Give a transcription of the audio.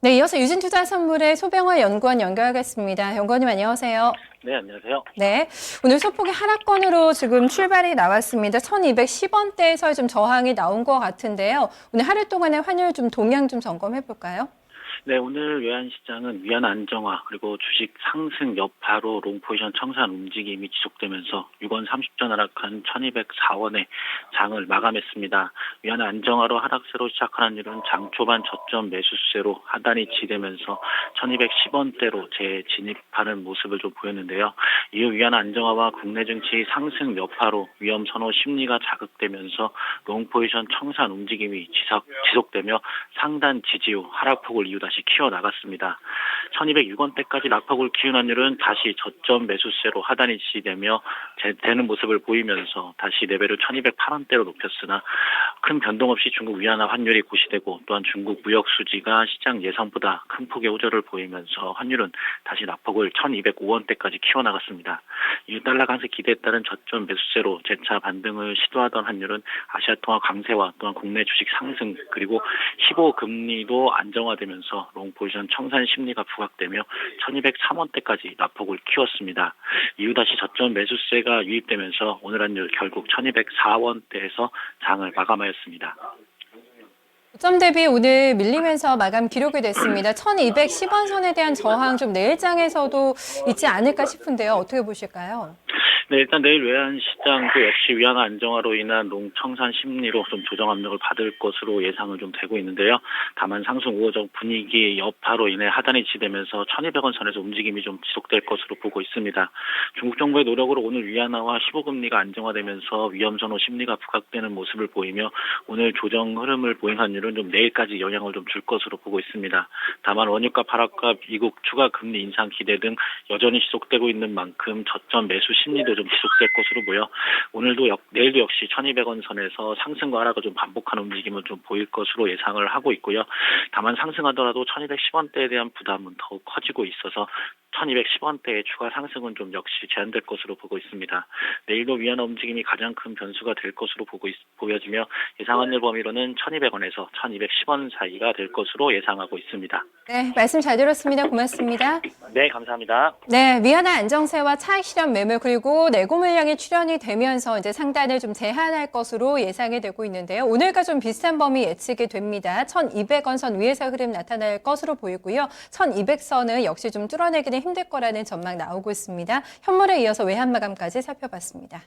네, 이어서 유진투자선물의 소병화 연구원 연결하겠습니다. 연구원님 안녕하세요. 네, 안녕하세요. 네, 오늘 소폭의 하락권으로 지금 출발이 나왔습니다. 1210원대에서 좀 저항이 나온 것 같은데요. 오늘 하루 동안의 환율 좀 동향 좀 점검해 볼까요? 네, 오늘 외환시장은 위안 안정화 그리고 주식 상승 여파로 롱포지션 청산 움직임이 지속되면서 6원 30전 하락한 1204원에 장을 마감했습니다. 위안 안정화로 하락세로 시작한 환율은 장 초반 저점 매수세로 하단이 지되면서 1210원대로 재진입하는 모습을 좀 보였는데요. 이후 위안 안정화와 국내 증시 상승 여파로 위험 선호 심리가 자극되면서 롱포지션 청산 움직임이 지속되며 상단 지지 후 하락폭을 이유 다시 키워나갔습니다. 1206원대까지 낙폭을 키운 환율은 다시 저점 매수세로 하단이 지지되며 되는 모습을 보이면서 다시 레벨을 1208원대로 높였으나 큰 변동 없이 중국 위안화 환율이 고시되고 또한 중국 무역 수지가 시장 예상보다 큰 폭의 호조를 보이면서 환율은 다시 낙폭을 1205원대까지 키워나갔습니다. 이후 달러 강세 기대에 따른 저점 매수세로 재차 반등을 시도하던 환율은 아시아 통화 강세와 또한 국내 주식 상승 그리고 15금리도 안정화되면서 롱포지션 청산 심리가 부각되며 1203원대까지 낙폭을 키웠습니다. 이후 다시 저점 매수세가 유입되면서 오늘 환율 결국 1204원대에서 장을 마감하였습니다. 점 대비 오늘 밀리면서 마감 기록이 됐습니다. 1210원 선에 대한 저항 좀 내일장에서도 있지 않을까 싶은데요. 어떻게 보실까요? 네, 일단 내일 외환시장도 역시 위안화 안정화로 인한 롱청산 심리로 좀 조정 압력을 받을 것으로 예상을 좀 되고 있는데요. 다만 상승 우호적 분위기 여파로 인해 하단이 지되면서 1200원 선에서 움직임이 좀 지속될 것으로 보고 있습니다. 중국 정부의 노력으로 오늘 위안화와 15금리가 안정화되면서 위험 선호 심리가 부각되는 모습을 보이며 오늘 조정 흐름을 보인 환율은 좀 내일까지 영향을 좀 줄 것으로 보고 있습니다. 다만 원유값 하락과 미국 추가 금리 인상 기대 등 여전히 지속되고 있는 만큼 저점 매수 심리도 좀 지속될 것으로 보여 내일도 역시 1200원 선에서 상승과 하락을 좀 반복하는 움직임을 좀 보일 것으로 예상을 하고 있고요. 다만 상승하더라도 1210원대에 대한 부담은 더욱 커지고 있어서 1210원대의 추가 상승은 좀 역시 제한될 것으로 보고 있습니다. 내일도 위안화 움직임이 가장 큰 변수가 될 것으로 보여지며 예상 환율 범위로는 1200원에서 1210원 사이가 될 것으로 예상하고 있습니다. 네, 말씀 잘 들었습니다. 고맙습니다. 네, 감사합니다. 네, 위안화 안정세와 차익 실현 매물 그리고 내고 물량이 출현이 되면서 이제 상단을 좀 제한할 것으로 예상이 되고 있는데요. 오늘과 좀 비슷한 범위 예측이 됩니다. 1200원 선 위에서 흐름 나타날 것으로 보이고요. 1200선은 역시 좀 뚫어내기는 힘들 거라는 전망 나오고 있습니다. 현물에 이어서 외환 마감까지 살펴봤습니다.